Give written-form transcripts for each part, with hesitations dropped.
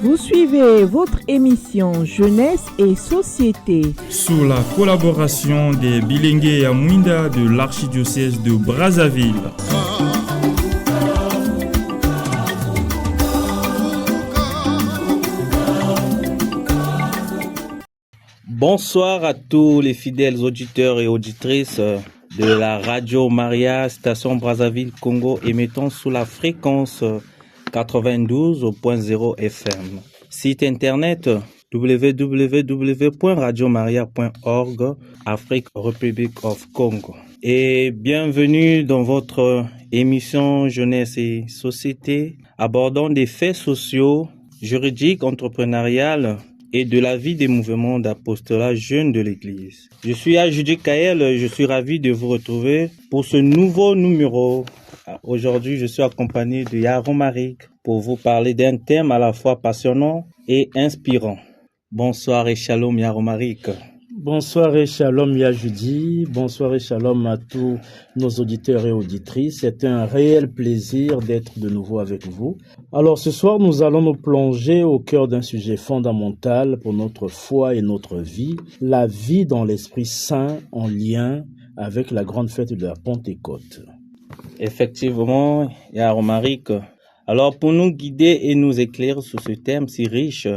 Vous suivez votre émission Jeunesse et Société sous la collaboration des Bilingue et Amouinda de l'archidiocèse de Brazzaville. Bonsoir à tous les fidèles auditeurs et auditrices de la Radio Maria, station Brazzaville Congo, émettant sous la fréquence 92.0 FM. Site internet www.radiomaria.org, Afrique, République of Congo. Et bienvenue dans votre émission Jeunesse et Société, abordant des faits sociaux, juridiques, entrepreneuriales et de la vie des mouvements d'apostolat jeune de l'Église. Je suis Ajudi Kael, je suis ravi de vous retrouver pour ce nouveau numéro. Aujourd'hui, je suis accompagné de Yaromarik pour vous parler d'un thème à la fois passionnant et inspirant. Bonsoir et shalom Yaromarik. Bonsoir et shalom Yajudi, bonsoir et shalom à tous nos auditeurs et auditrices. C'est un réel plaisir d'être de nouveau avec vous. Alors ce soir, nous allons nous plonger au cœur d'un sujet fondamental pour notre foi et notre vie, la vie dans l'Esprit Saint en lien avec la grande fête de la Pentecôte. Effectivement, Yaromarik. Alors pour nous guider et nous éclairer sur ce thème si riche,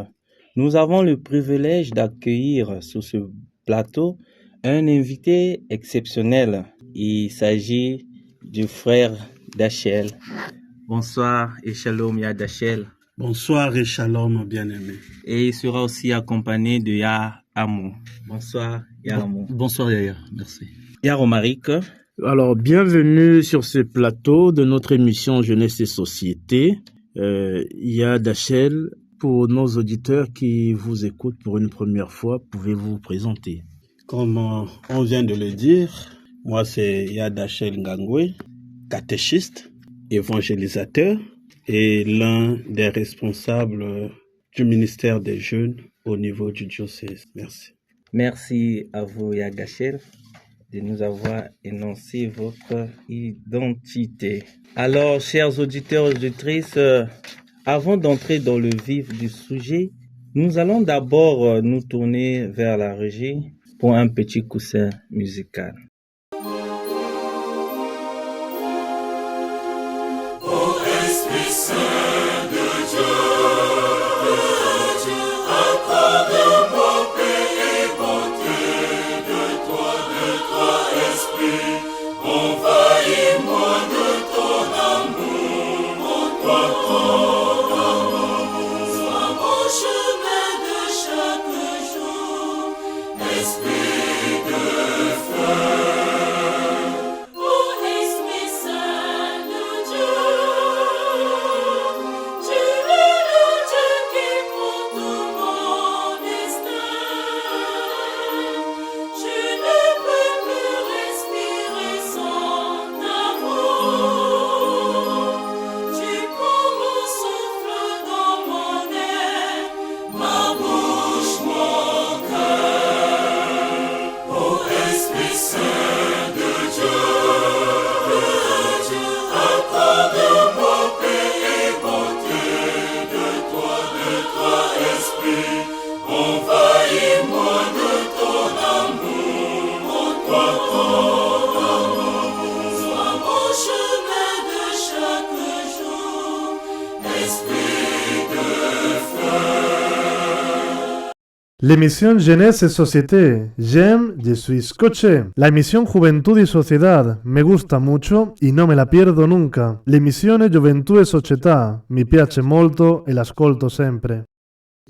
nous avons le privilège d'accueillir sur ce plateau un invité exceptionnel. Il s'agit du frère Dachel. Bonsoir et shalom Ya Dachel. Bonsoir et shalom bien-aimé. Et il sera aussi accompagné de Ya Amou. Bonsoir Ya Amou. Bonsoir Yaya, merci. Yaromarik. Alors bienvenue sur ce plateau de notre émission Jeunesse et Société. Ya Dachel. Pour nos auditeurs qui vous écoutent pour une première fois, pouvez-vous vous présenter? Comme on vient de le dire, moi c'est Yadachel Ngangwe, catéchiste, évangélisateur et l'un des responsables du ministère des jeunes au niveau du diocèse. Merci. Merci à vous Yadachel de nous avoir énoncé votre identité. Alors, chers auditeurs et auditrices, avant d'entrer dans le vif du sujet, nous allons d'abord nous tourner vers la régie pour un petit coussin musical. L'émission Jeunesse et Société. J'aime, je suis scotché. La emisión Juventud y Sociedad. Me gusta mucho y no me la pierdo nunca. L'emissione Gioventù e Società. Mi piace molto e l'ascolto sempre.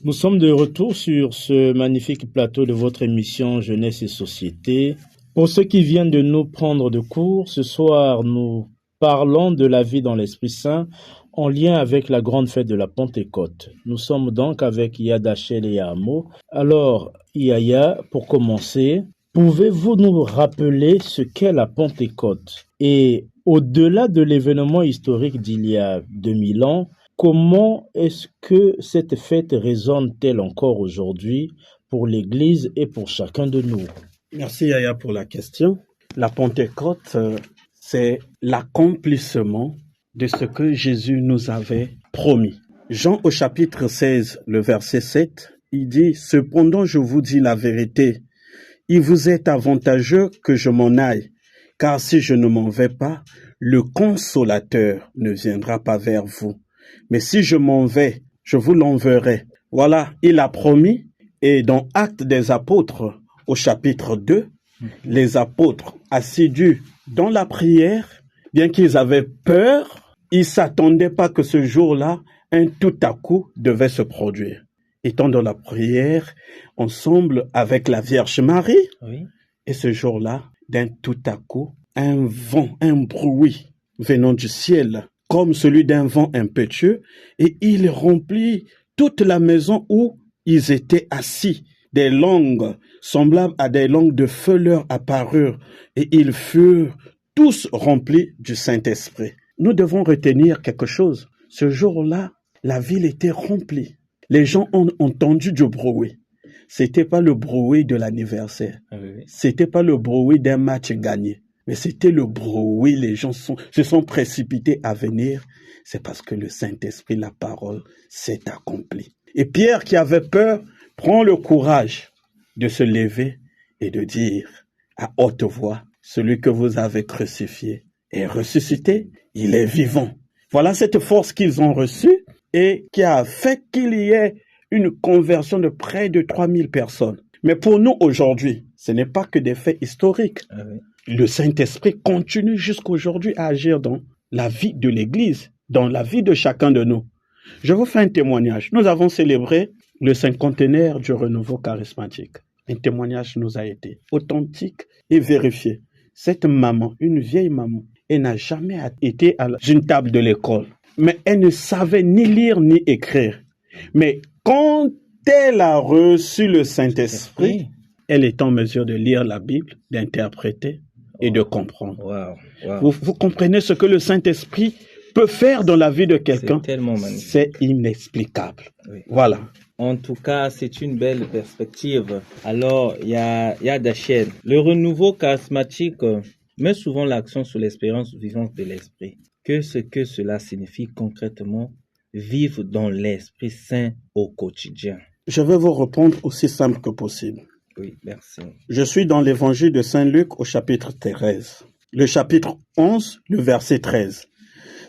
Nous sommes de retour sur ce magnifique plateau de votre émission Jeunesse et Société. Pour ceux qui viennent de nous prendre de court, ce soir, nous parlons de la vie dans l'Esprit Saint en lien avec la grande fête de la Pentecôte. Nous sommes donc avec Yad Hachel et Yahamo. Alors, Yaya, pour commencer, pouvez-vous nous rappeler ce qu'est la Pentecôte? Et au-delà de l'événement historique d'il y a 2000 ans, comment est-ce que cette fête résonne-t-elle encore aujourd'hui pour l'Église et pour chacun de nous? Merci Yaya pour la question. La Pentecôte, c'est l'accomplissement de ce que Jésus nous avait promis. Jean au chapitre 16, le verset 7, il dit « Cependant je vous dis la vérité, il vous est avantageux que je m'en aille, car si je ne m'en vais pas, le Consolateur ne viendra pas vers vous. Mais si je m'en vais, je vous l'enverrai. » Voilà, il a promis, et dans Actes des Apôtres, au chapitre 2, les apôtres assidus dans la prière, bien qu'ils avaient peur, ils ne s'attendaient pas que ce jour-là, un tout à coup devait se produire. Étant dans la prière, ensemble avec la Vierge Marie, oui. Et ce jour-là, d'un tout à coup, un vent, un bruit venant du ciel, comme celui d'un vent impétueux, et il remplit toute la maison où ils étaient assis. Des langues semblables à des langues de feu leur apparurent, et ils furent tous remplis du Saint-Esprit. Nous devons retenir quelque chose. Ce jour-là, la ville était remplie. Les gens ont entendu du bruit. C'était pas le bruit de l'anniversaire. C'était pas le bruit d'un match gagné. Mais c'était le bruit. Les gens se sont précipités à venir. C'est parce que le Saint-Esprit, la parole, s'est accomplie. Et Pierre, qui avait peur, prend le courage de se lever et de dire à haute voix, celui que vous avez crucifié est ressuscité, il est vivant. Voilà cette force qu'ils ont reçue et qui a fait qu'il y ait une conversion de près de 3000 personnes. Mais pour nous aujourd'hui, ce n'est pas que des faits historiques. Le Saint-Esprit continue jusqu'aujourd'hui à agir dans la vie de l'Église, dans la vie de chacun de nous. Je vous fais un témoignage. Nous avons célébré le cinquantenaire du renouveau charismatique. Un témoignage nous a été authentique et vérifié. Cette maman, une vieille maman, elle n'a jamais été à une table de l'école, mais elle ne savait ni lire ni écrire. Mais quand elle a reçu le Saint-Esprit, elle est en mesure de lire la Bible, d'interpréter et de comprendre. Vous comprenez ce que le Saint-Esprit peut faire dans la vie de quelqu'un? C'est tellement magnifique. C'est inexplicable. Oui. Voilà. En tout cas, c'est une belle perspective. Alors, il y a Hachel. Le renouveau charismatique met souvent l'accent sur l'expérience vivante de l'Esprit. Ce que cela signifie concrètement, vivre dans l'Esprit Saint au quotidien. Je vais vous répondre aussi simple que possible. Oui, merci. Je suis dans l'évangile de Saint Luc au chapitre 13. Le chapitre 11, le verset 13.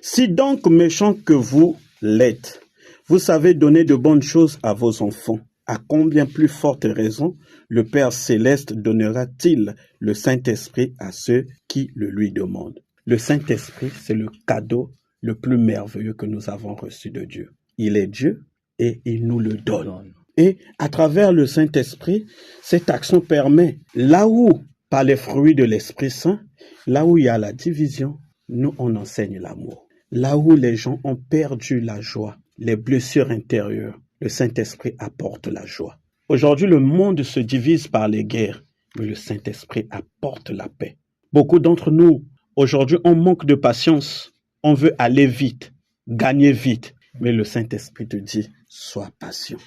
Si donc méchants que vous l'êtes, vous savez donner de bonnes choses à vos enfants, à combien plus forte raison le Père Céleste donnera-t-il le Saint-Esprit à ceux qui le lui demandent? Le Saint-Esprit, c'est le cadeau le plus merveilleux que nous avons reçu de Dieu. Il est Dieu et il nous le donne. Et à travers le Saint-Esprit, cette action permet, là où, par les fruits de l'Esprit Saint, là où il y a la division, nous on enseigne l'amour. Là où les gens ont perdu la joie, les blessures intérieures, le Saint-Esprit apporte la joie. Aujourd'hui, le monde se divise par les guerres, mais le Saint-Esprit apporte la paix. Beaucoup d'entre nous, aujourd'hui, on manque de patience. On veut aller vite, gagner vite. Mais le Saint-Esprit te dit, sois patient,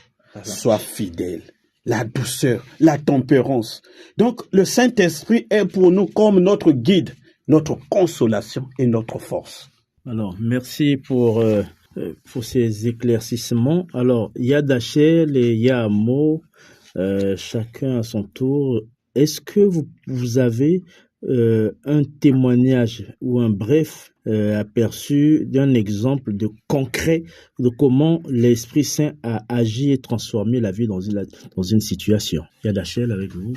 sois fidèle. La douceur, la tempérance. Donc, le Saint-Esprit est pour nous comme notre guide, notre consolation et notre force. Alors, merci pour ces éclaircissements. Alors, Yad Hachel et Yahamo, chacun à son tour. Est-ce que vous avez un témoignage ou un bref aperçu d'un exemple concret de comment l'Esprit Saint a agi et transformé la vie dans une situation? Yad Hachel, avec vous.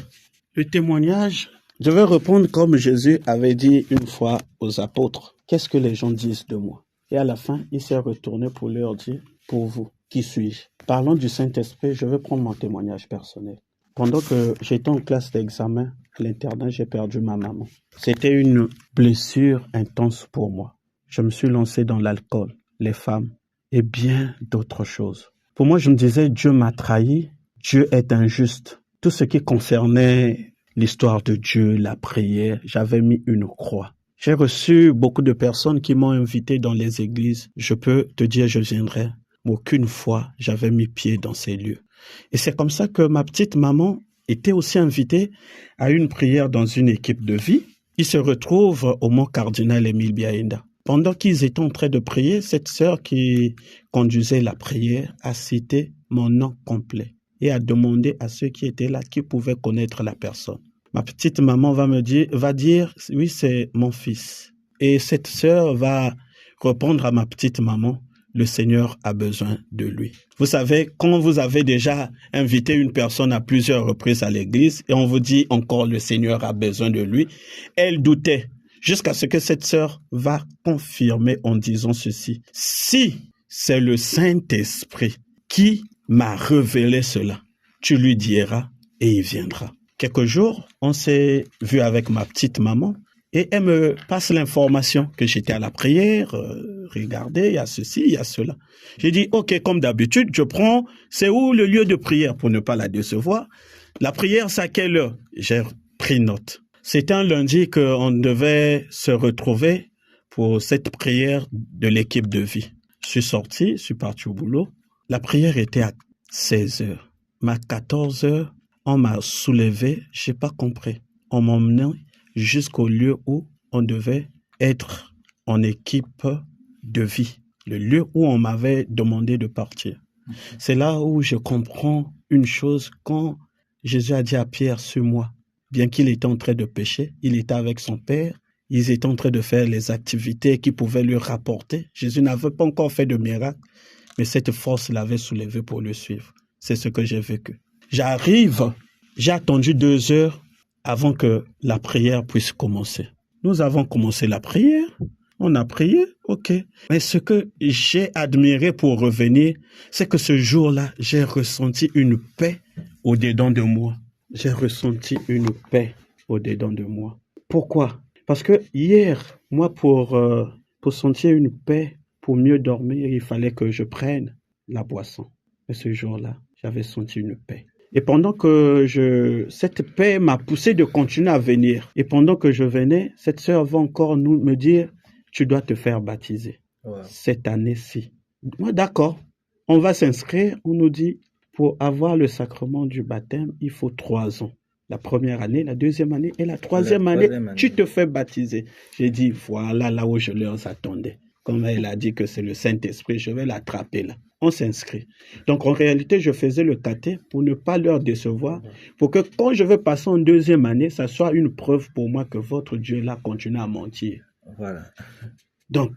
Le témoignage, je vais répondre comme Jésus avait dit une fois aux apôtres. Qu'est-ce que les gens disent de moi? Et à la fin, il s'est retourné pour leur dire, pour vous, qui suis-je? Parlant du Saint-Esprit, je vais prendre mon témoignage personnel. Pendant que j'étais en classe d'examen à l'internat, j'ai perdu ma maman. C'était une blessure intense pour moi. Je me suis lancé dans l'alcool. les femmes et bien d'autres choses. Pour moi, je me disais, Dieu m'a trahi, Dieu est injuste. Tout ce qui concernait l'histoire de Dieu, la prière, j'avais mis une croix. J'ai reçu beaucoup de personnes qui m'ont invité dans les églises. Je peux te dire, je viendrai. Mais aucune fois, j'avais mis pied dans ces lieux. Et c'est comme ça que ma petite maman était aussi invitée à une prière dans une équipe de vie. Ils se retrouvent au mont Cardinal Émile Biaenda. Pendant qu'ils étaient en train de prier, cette sœur qui conduisait la prière a cité mon nom complet et a demandé à ceux qui étaient là qui pouvaient connaître la personne. Ma petite maman va dire, oui, c'est mon fils. Et cette sœur va répondre à ma petite maman, le Seigneur a besoin de lui. Vous savez, quand vous avez déjà invité une personne à plusieurs reprises à l'église et on vous dit encore le Seigneur a besoin de lui, elle doutait jusqu'à ce que cette sœur va confirmer en disant ceci. Si c'est le Saint-Esprit qui m'a révélé cela, tu lui diras et il viendra. Quelques jours, on s'est vu avec ma petite maman et elle me passe l'information que j'étais à la prière. Regardez, il y a ceci, il y a cela. J'ai dit, ok, comme d'habitude, je prends, c'est où le lieu de prière pour ne pas la décevoir. La prière, c'est à quelle heure? J'ai pris note. C'était un lundi qu'on devait se retrouver pour cette prière de l'équipe de vie. Je suis sorti, je suis parti au boulot. La prière était à 16h. Mais à 14h, on m'a soulevé, je n'ai pas compris. On m'a emmené jusqu'au lieu où on devait être en équipe de vie. Le lieu où on m'avait demandé de partir. C'est là où je comprends une chose quand Jésus a dit à Pierre, suis-moi. Bien qu'il était en train de pécher, il était avec son Père. Ils étaient en train de faire les activités qui pouvaient lui rapporter. Jésus n'avait pas encore fait de miracle, mais cette force l'avait soulevé pour le suivre. C'est ce que j'ai vécu. J'arrive, j'ai attendu 2 heures avant que la prière puisse commencer. Nous avons commencé la prière, on a prié, ok. Mais ce que j'ai admiré pour revenir, c'est que ce jour-là, j'ai ressenti une paix au-dedans de moi. J'ai ressenti une paix au-dedans de moi. Pourquoi? Parce que hier, moi, pour sentir une paix, pour mieux dormir, il fallait que je prenne la boisson. Et ce jour-là, j'avais senti une paix. Et pendant que cette paix m'a poussé de continuer à venir. Et pendant que je venais, cette sœur va encore me dire, tu dois te faire baptiser cette année-ci. Moi, d'accord, on va s'inscrire. On nous dit, pour avoir le sacrement du baptême, il faut 3 ans. La première année, la deuxième année et la troisième année, tu te fais baptiser. J'ai dit, voilà, là où je leur attendais. Comme elle a dit que c'est le Saint-Esprit, je vais l'attraper là. On s'inscrit. Donc, en réalité, je faisais le caté pour ne pas leur décevoir, pour que quand je vais passer en deuxième année, ça soit une preuve pour moi que votre Dieu là continue à mentir. Voilà. Donc,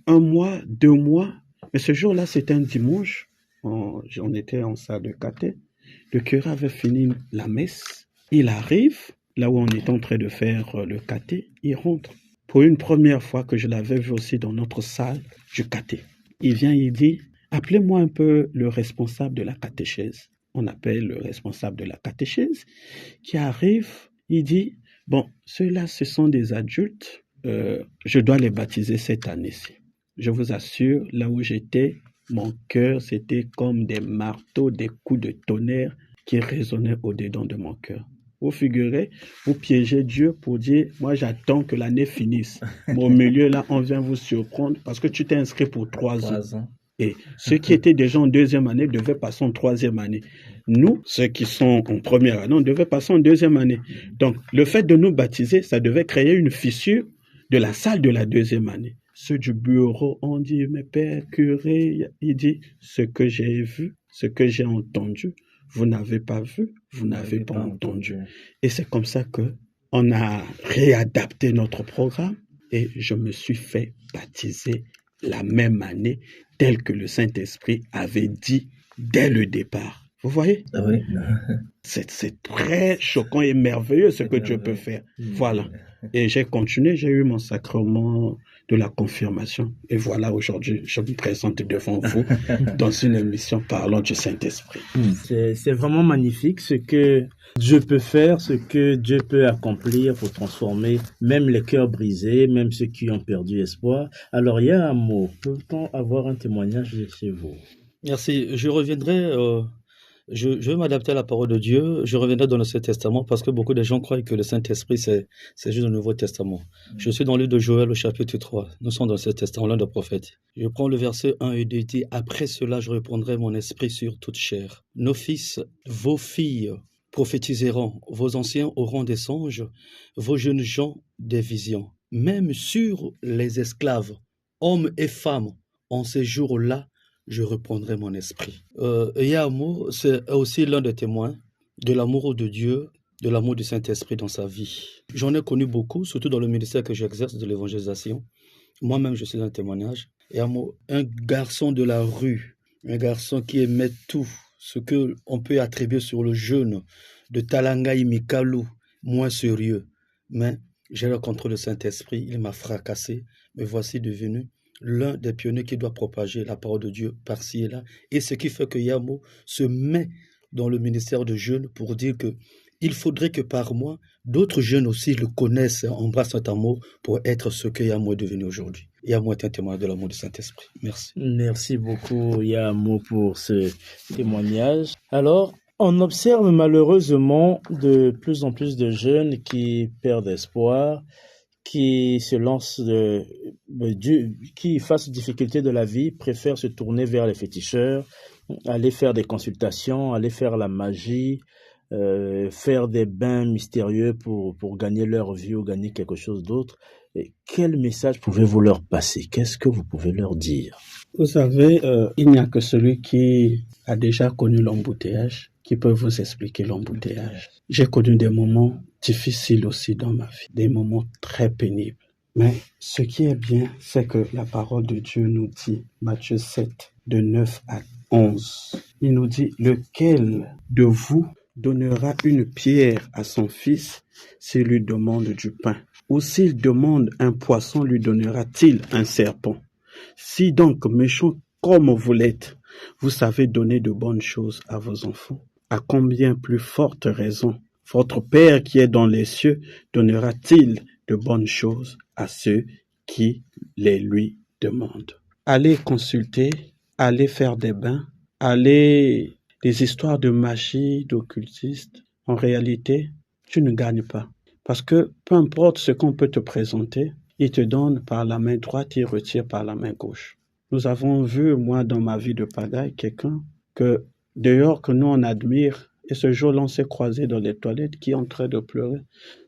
1 mois, 2 mois, mais ce jour-là, c'était un dimanche. On était en salle de caté. Le curé avait fini la messe. Il arrive, là où on est en train de faire le caté, il rentre. Pour une première fois que je l'avais vu aussi dans notre salle du caté. Il vient, il dit, appelez-moi un peu le responsable de la catéchèse. On appelle le responsable de la catéchèse qui arrive, il dit, bon, ceux-là, ce sont des adultes, je dois les baptiser cette année-ci. Je vous assure, là où j'étais, mon cœur, c'était comme des marteaux, des coups de tonnerre qui résonnaient au-dedans de mon cœur. Vous figurez, vous piégez Dieu pour dire, moi j'attends que l'année finisse. Au milieu là, on vient vous surprendre parce que tu t'es inscrit pour 3 ans. Et ceux qui étaient déjà en deuxième année devaient passer en troisième année. Nous, ceux qui sont en première année, on devait passer en deuxième année. Donc, le fait de nous baptiser, ça devait créer une fissure de la salle de la deuxième année. Ceux du bureau ont dit, mais père, curé, il dit, ce que j'ai vu, ce que j'ai entendu, vous n'avez pas vu, vous n'avez pas entendu. Et c'est comme ça qu'on a réadapté notre programme et je me suis fait baptiser la même année tel que le Saint-Esprit avait dit dès le départ. Vous voyez? Ah oui. C'est très choquant et merveilleux ce que Dieu peut faire. Voilà. Et j'ai continué, j'ai eu mon sacrement de la confirmation. Et voilà, aujourd'hui, je me présente devant vous dans une émission parlant du Saint-Esprit. C'est vraiment magnifique ce que Dieu peut faire, ce que Dieu peut accomplir pour transformer même les cœurs brisés, même ceux qui ont perdu espoir. Alors, il y a un mot. Peut-on avoir un témoignage chez vous? Merci. Je reviendrai, je vais m'adapter à la parole de Dieu. Je reviendrai dans l'Ancien Testament parce que beaucoup de gens croient que le Saint-Esprit, c'est juste le Nouveau Testament. Je suis dans le livre de Joël au chapitre 3. Nous sommes dans le Testament, l'un des prophètes. Je prends le verset 1 et 2, il dit « Après cela, je répandrai mon esprit sur toute chair. Nos fils, vos filles prophétiseront, vos anciens auront des songes, vos jeunes gens des visions. Même sur les esclaves, hommes et femmes, en ces jours-là, je reprendrai mon esprit. » Yahmo, c'est aussi l'un des témoins de l'amour de Dieu, de l'amour du Saint-Esprit dans sa vie. J'en ai connu beaucoup, surtout dans le ministère que j'exerce de l'évangélisation. Moi-même, je suis un témoignage. Yahmo, un garçon de la rue, un garçon qui aimait tout ce qu'on peut attribuer sur le jeune de Talangaï Mikalou, moins sérieux. Mais j'ai rencontré le Saint-Esprit, il m'a fracassé, me voici devenu l'un des pionniers qui doit propager la parole de Dieu par-ci et là. Et ce qui fait que Yahmo se met dans le ministère de jeunes pour dire que il faudrait que par moi, d'autres jeunes aussi le connaissent, embrassent cet amour pour être ce que Yahmo est devenu aujourd'hui. Yahmo est un témoin de l'amour du Saint-Esprit. Merci. Merci beaucoup, Yahmo, pour ce témoignage. Alors, on observe malheureusement de plus en plus de jeunes qui perdent espoir, qui se lancent, qui face aux difficultés de la vie, préfèrent se tourner vers les féticheurs, aller faire des consultations, aller faire la magie, faire des bains mystérieux pour gagner leur vie ou gagner quelque chose d'autre. Et quel message pouvez-vous leur passer? Qu'est-ce que vous pouvez leur dire? Vous savez, il n'y a que celui qui a déjà connu l'embouteillage qui peut vous expliquer l'embouteillage. J'ai connu des moments difficiles aussi dans ma vie, des moments très pénibles. Mais ce qui est bien, c'est que la parole de Dieu nous dit, Matthieu 7, de 9 à 11, il nous dit, lequel de vous donnera une pierre à son fils s'il lui demande du pain? Ou s'il demande un poisson, lui donnera-t-il un serpent? Si donc, méchant comme vous l'êtes, vous savez donner de bonnes choses à vos enfants, à combien plus forte raison votre Père qui est dans les cieux donnera-t-il de bonnes choses à ceux qui les lui demandent? Allez consulter, allez faire des bains, allez des histoires de magie, d'occultistes. En réalité, tu ne gagnes pas. Parce que peu importe ce qu'on peut te présenter, il te donne par la main droite, il retire par la main gauche. Nous avons vu, moi, dans ma vie de pagaille, quelqu'un que dehors que nous on admire, et ce jour-là on s'est croisé dans les toilettes qui est en train de pleurer.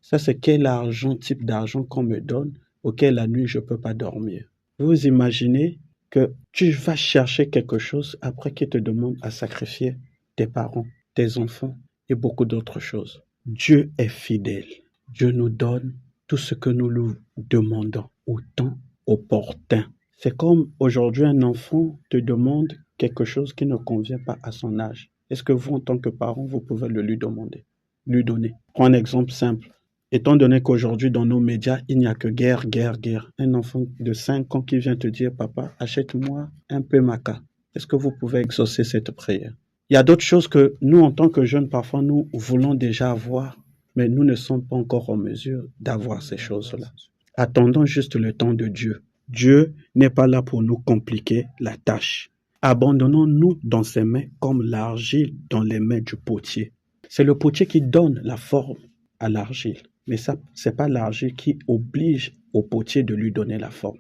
Ça c'est quel argent, type d'argent qu'on me donne, auquel la nuit je peux pas dormir. Vous imaginez que tu vas chercher quelque chose après qu'il te demande à sacrifier tes parents, tes enfants et beaucoup d'autres choses. Dieu est fidèle. Dieu nous donne tout ce que nous lui demandons au temps opportun. C'est comme aujourd'hui un enfant te demande quelque chose qui ne convient pas à son âge. Est-ce que vous, en tant que parent, vous pouvez le lui demander, lui donner? Prends un exemple simple. Étant donné qu'aujourd'hui, dans nos médias, il n'y a que guerre, guerre, guerre. Un enfant de 5 ans qui vient te dire, papa, achète-moi un peu maca. Est-ce que vous pouvez exaucer cette prière? Il y a d'autres choses que nous, en tant que jeunes, parfois, nous voulons déjà avoir, mais nous ne sommes pas encore en mesure d'avoir ces choses-là. Attendons juste le temps de Dieu. Dieu n'est pas là pour nous compliquer la tâche. Abandonnons-nous dans ses mains comme l'argile dans les mains du potier. C'est le potier qui donne la forme à l'argile. Mais ça, c'est pas l'argile qui oblige au potier de lui donner la forme.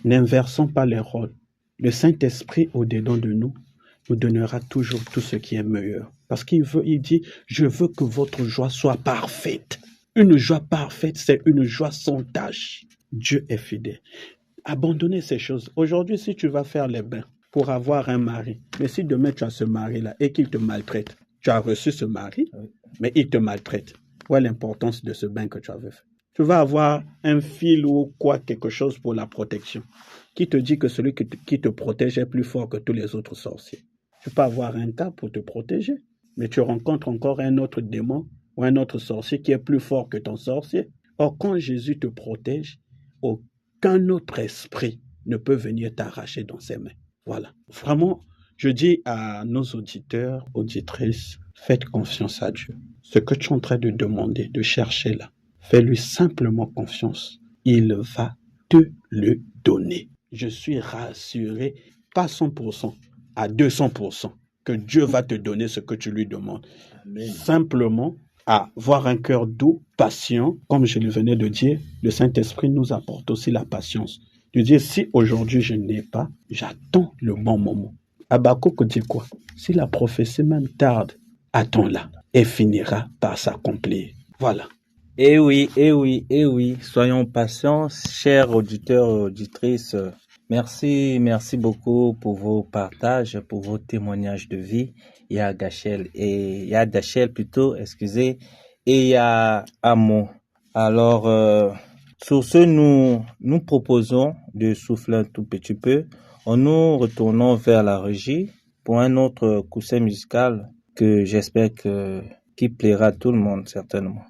N'inversons pas les rôles. Le Saint-Esprit au-dedans de nous donnera toujours tout ce qui est meilleur. Parce qu'il dit, je veux que votre joie soit parfaite. Une joie parfaite, c'est une joie sans tâche. Dieu est fidèle. Abandonnez ces choses. Aujourd'hui, si tu vas faire les bains pour avoir un mari, mais si demain tu as ce mari-là et qu'il te maltraite, tu as reçu ce mari, mais il te maltraite. Quelle est l'importance de ce bain que tu avais fait? Tu vas avoir un fil ou quoi, quelque chose pour la protection, qui te dit que celui qui te protège est plus fort que tous les autres sorciers. Tu peux avoir un cas pour te protéger, mais tu rencontres encore un autre démon ou un autre sorcier qui est plus fort que ton sorcier. Or, quand Jésus te protège, aucun autre esprit ne peut venir t'arracher dans ses mains. Voilà. Vraiment, je dis à nos auditeurs, auditrices, faites confiance à Dieu. Ce que tu es en train de demander, de chercher là, fais-lui simplement confiance. Il va te le donner. Je suis rassuré, pas 100%, à 200%, que Dieu va te donner ce que tu lui demandes. Amen. Simplement, avoir un cœur doux, patient, comme je le venais de dire, le Saint-Esprit nous apporte aussi la patience. De dire, si aujourd'hui je n'ai pas, j'attends le bon moment. Habakkuk dit quoi? Si la prophétie même tarde, attends-la et finira par s'accomplir. Voilà. Eh oui, eh oui, eh oui. Soyons patients, chers auditeurs et auditrices. Merci beaucoup pour vos partages, pour vos témoignages de vie. Il y a Dachel plutôt, excusez, et il y a Amo. Alors, sur ce, nous proposons de souffler un tout petit peu. Nous retournons vers la régie pour un autre coussin musical que j'espère qui plaira à tout le monde, certainement.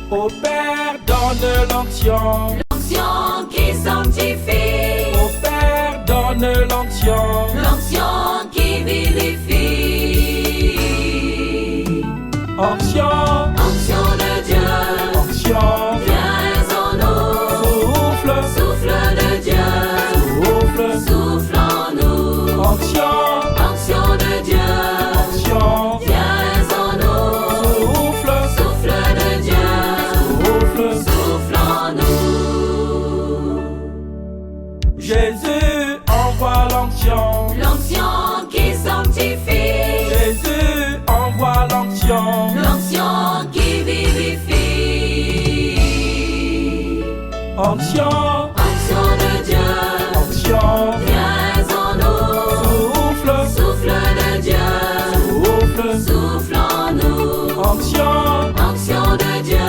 Au Père, donne l'onction, l'onction qui sanctifie. Au Père, donne l'onction, l'onction qui vivifie. Onction, onction de Dieu, onction, viens en nous. Souffle, souffle de Dieu, souffle en nous. Onction, onction de Dieu, onction, viens en nous. Souffle, souffle de Dieu, souffle en nous. Jésus envoie l'onction, l'onction qui sanctifie. Jésus envoie l'onction, l'onction qui vivifie. Onction, onction de Dieu, onction, viens en nous. Souffle, souffle de Dieu, souffle en nous. Onction, onction de Dieu,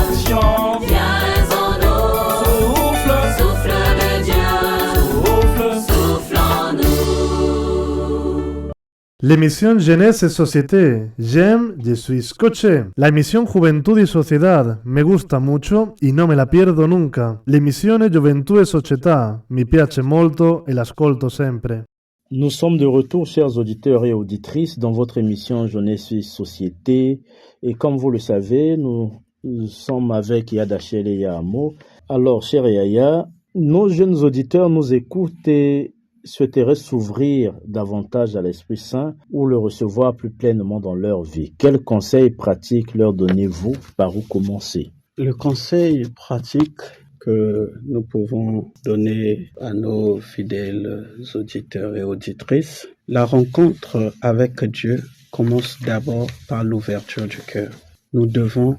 onction, viens en nous. Souffle de Dieu, souffle en nous. L'émission Jeunesse et Société. J'aime, je suis scotché. La emisión Juventud y Sociedad. Me gusta mucho y no me la pierdo nunca. L'emissione Gioventù e Società. Mi piace molto e l'ascolto sempre. Nous sommes de retour, chers auditeurs et auditrices, dans votre émission Jeunesse et Société. Et comme vous le savez, nous sommes avec Yada Shell et Yahamo. Alors, cher Yaya, nos jeunes auditeurs nous écoutent et souhaiteraient s'ouvrir davantage à l'Esprit Saint ou le recevoir plus pleinement dans leur vie. Quels conseils pratiques leur donnez-vous? Par où commencer? Le conseil pratique que nous pouvons donner à nos fidèles auditeurs et auditrices, la rencontre avec Dieu commence d'abord par l'ouverture du cœur. Nous devons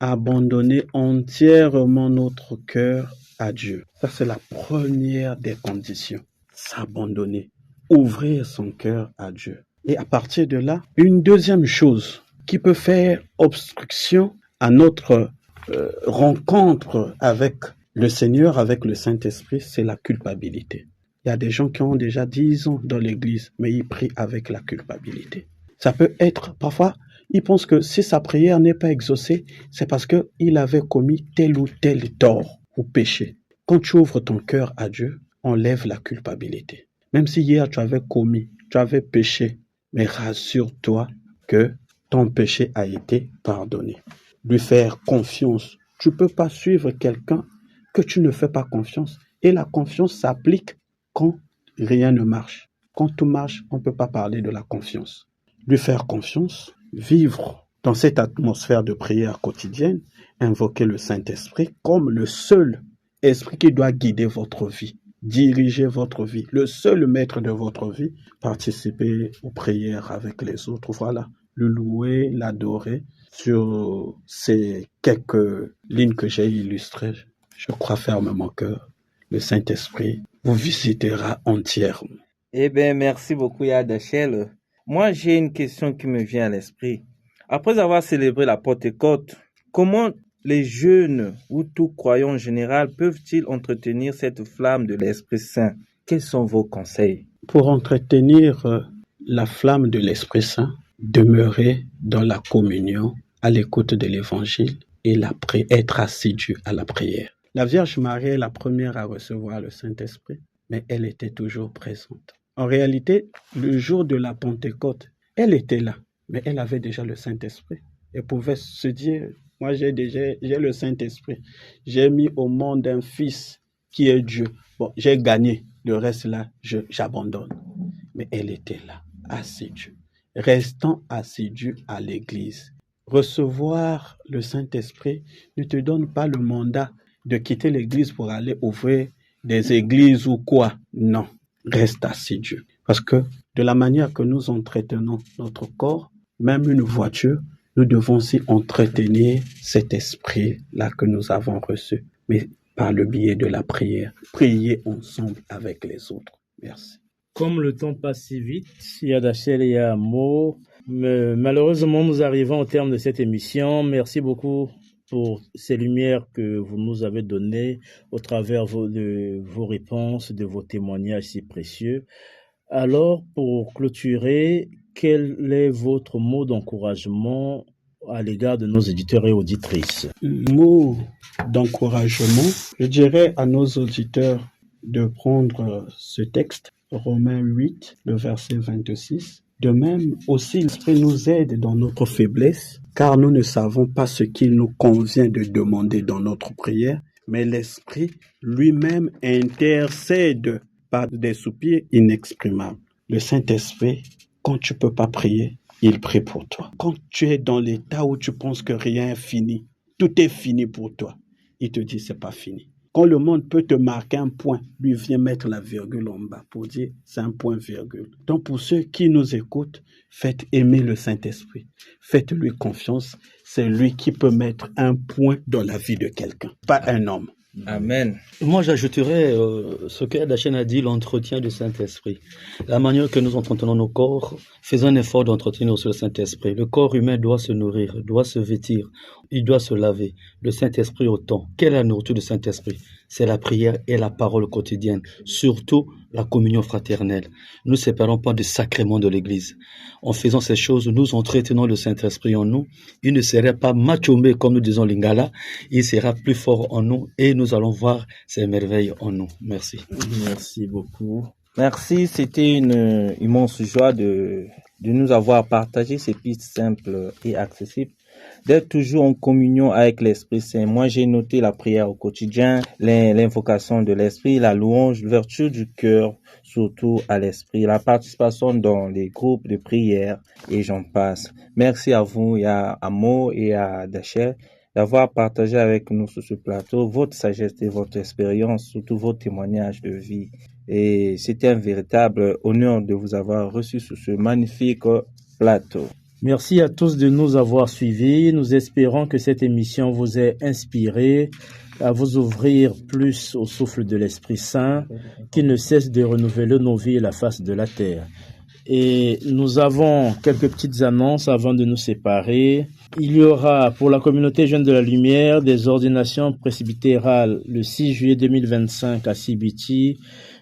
abandonner entièrement notre cœur à Dieu. Ça, c'est la première des conditions. S'abandonner, ouvrir son cœur à Dieu. Et à partir de là, une deuxième chose qui peut faire obstruction à notre rencontre avec le Seigneur, avec le Saint-Esprit, c'est la culpabilité. Il y a des gens qui ont déjà 10 ans dans l'église, mais ils prient avec la culpabilité. Ça peut être, parfois, ils pensent que si sa prière n'est pas exaucée, c'est parce qu'il avait commis tel ou tel tort ou péché. Quand tu ouvres ton cœur à Dieu, enlève la culpabilité. Même si hier tu avais péché, mais rassure-toi que ton péché a été pardonné. Lui faire confiance. Tu ne peux pas suivre quelqu'un que tu ne fais pas confiance. Et la confiance s'applique quand rien ne marche. Quand tout marche, on ne peut pas parler de la confiance. Lui faire confiance, vivre dans cette atmosphère de prière quotidienne, invoquer le Saint-Esprit comme le seul esprit qui doit guider votre vie, diriger votre vie, le seul maître de votre vie, participer aux prières avec les autres, voilà, le louer, l'adorer. Sur ces quelques lignes que j'ai illustrées, je crois fermement que le Saint-Esprit vous visitera entièrement. Eh bien, merci beaucoup, Yada Shell. Moi, j'ai une question qui me vient à l'esprit. Après avoir célébré la Pentecôte, comment les jeunes ou tout croyant en général peuvent-ils entretenir cette flamme de l'Esprit Saint? Quels sont vos conseils? Pour entretenir la flamme de l'Esprit Saint, demeurer dans la communion, à l'écoute de l'Évangile et être assidu à la prière. La Vierge Marie est la première à recevoir le Saint-Esprit, mais elle était toujours présente. En réalité, le jour de la Pentecôte, elle était là, mais elle avait déjà le Saint-Esprit. Elle pouvait se dire, moi j'ai le Saint-Esprit, j'ai mis au monde un fils qui est Dieu. Bon, j'ai gagné, le reste là, j'abandonne. Mais elle était là, assidue. Restant assidue à l'Église. Recevoir le Saint-Esprit ne te donne pas le mandat de quitter l'Église pour aller ouvrir des églises ou quoi. Non, reste assidu. Parce que de la manière que nous entretenons notre corps, même une voiture, nous devons aussi entretenir cet esprit-là que nous avons reçu. Mais par le biais de la prière. Prier ensemble avec les autres. Merci. Comme le temps passe si vite, Yadachel et Amo, malheureusement nous arrivons au terme de cette émission. Merci beaucoup pour ces lumières que vous nous avez données au travers de vos réponses, de vos témoignages si précieux. Alors, pour clôturer, quel est votre mot d'encouragement à l'égard de nos éditeurs et auditrices? Mot d'encouragement, je dirais à nos auditeurs de prendre ce texte, Romains 8, le verset 26. De même, aussi, l'Esprit nous aide dans notre faiblesse, car nous ne savons pas ce qu'il nous convient de demander dans notre prière, mais l'Esprit lui-même intercède par des soupirs inexprimables. Le Saint-Esprit, quand tu peux pas prier, il prie pour toi. Quand tu es dans l'état où tu penses que rien est fini, tout est fini pour toi, il te dit c'est pas fini. Quand le monde peut te marquer un point, lui vient mettre la virgule en bas pour dire c'est un point virgule. Donc pour ceux qui nous écoutent, faites aimer le Saint-Esprit. Faites-lui confiance. C'est lui qui peut mettre un point dans la vie de quelqu'un, pas un homme. Amen. Moi, j'ajouterais ce que Adachen a dit, l'entretien du Saint-Esprit. La manière que nous entretenons nos corps, faisons un effort d'entretenir aussi le Saint-Esprit. Le corps humain doit se nourrir, doit se vêtir, il doit se laver. Le Saint-Esprit autant. Quelle est la nourriture du Saint-Esprit? C'est la prière et la parole quotidienne, surtout la communion fraternelle. Nous ne séparons pas du sacrement de l'Église. En faisant ces choses, nous entretenons le Saint-Esprit en nous. Il ne serait pas machomé comme nous disons Lingala, il sera plus fort en nous et nous allons voir ces merveilles en nous. Merci. Merci beaucoup. Merci, c'était une immense joie de nous avoir partagé ces pistes simples et accessibles, d'être toujours en communion avec l'Esprit Saint. Moi, j'ai noté la prière au quotidien, l'invocation de l'Esprit, la louange, l'ouverture du cœur, surtout à l'Esprit, la participation dans les groupes de prière et j'en passe. Merci à vous, et à Amo et à Dachel, d'avoir partagé avec nous sur ce plateau votre sagesse et votre expérience, surtout vos témoignages de vie. Et c'était un véritable honneur de vous avoir reçu sur ce magnifique plateau. Merci à tous de nous avoir suivis. Nous espérons que cette émission vous ait inspiré à vous ouvrir plus au souffle de l'Esprit Saint qui ne cesse de renouveler nos vies et la face de la terre. Et nous avons quelques petites annonces avant de nous séparer. Il y aura pour la communauté Jeune de la Lumière des ordinations presbytérales le 6 juillet 2025 à Sibiti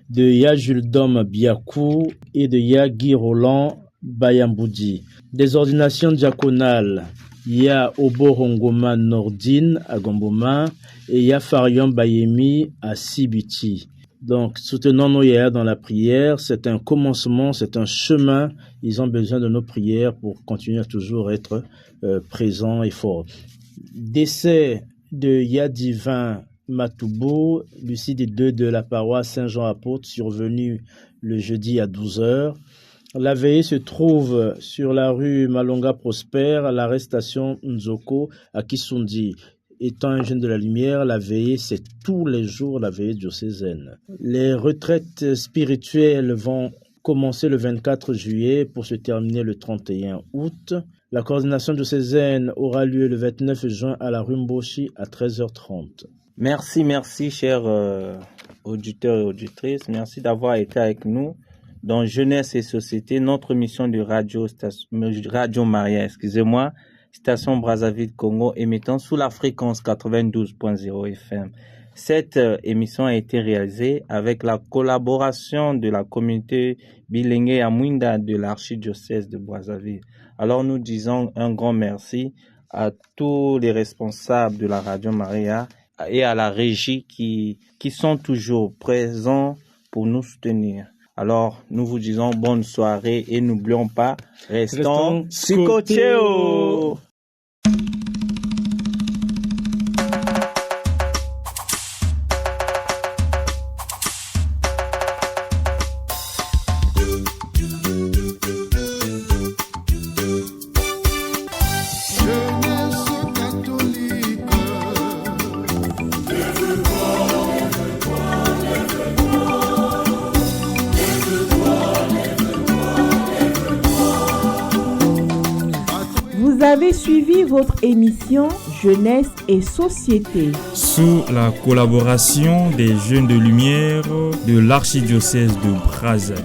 de Ya Juldom Biakou et de Ya Guy Roland Bayamboudi. Des ordinations diaconales, il y a Oborongoma Nordine à Gomboma et il y a Farion Bayemi à Sibiti. Donc, soutenons nos yaya dans la prière. C'est un commencement, c'est un chemin. Ils ont besoin de nos prières pour continuer à toujours être présents et forts. Décès de Yadivin Matoubou, Lucide 2 de la paroisse Saint-Jean-Apôtre, survenu le jeudi à 12h. La veillée se trouve sur la rue Malonga Prosper, à l'arrêt station Nzoko, à Kisundi. Étant un jeune de la lumière, la veillée, c'est tous les jours la veillée diocésaine. Les retraites spirituelles vont commencer le 24 juillet pour se terminer le 31 août. La coordination diocésaine aura lieu le 29 juin à la rue Mboshi à 13h30. Merci, chers auditeurs et auditrices. Merci d'avoir été avec nous dans Jeunesse et Société, notre mission de Radio Maria, station Brazzaville Congo émettant sous la fréquence 92.0 FM. Cette émission a été réalisée avec la collaboration de la communauté bilingue à Mouinda de l'archidiocèse de Brazzaville. Alors nous disons un grand merci à tous les responsables de la Radio Maria et à la régie qui sont toujours présents pour nous soutenir. Alors, nous vous disons bonne soirée et n'oublions pas, restons scotchés. Vous avez suivi votre émission Jeunesse et Société sous la collaboration des Jeunes de Lumière de l'archidiocèse de Brazzaville.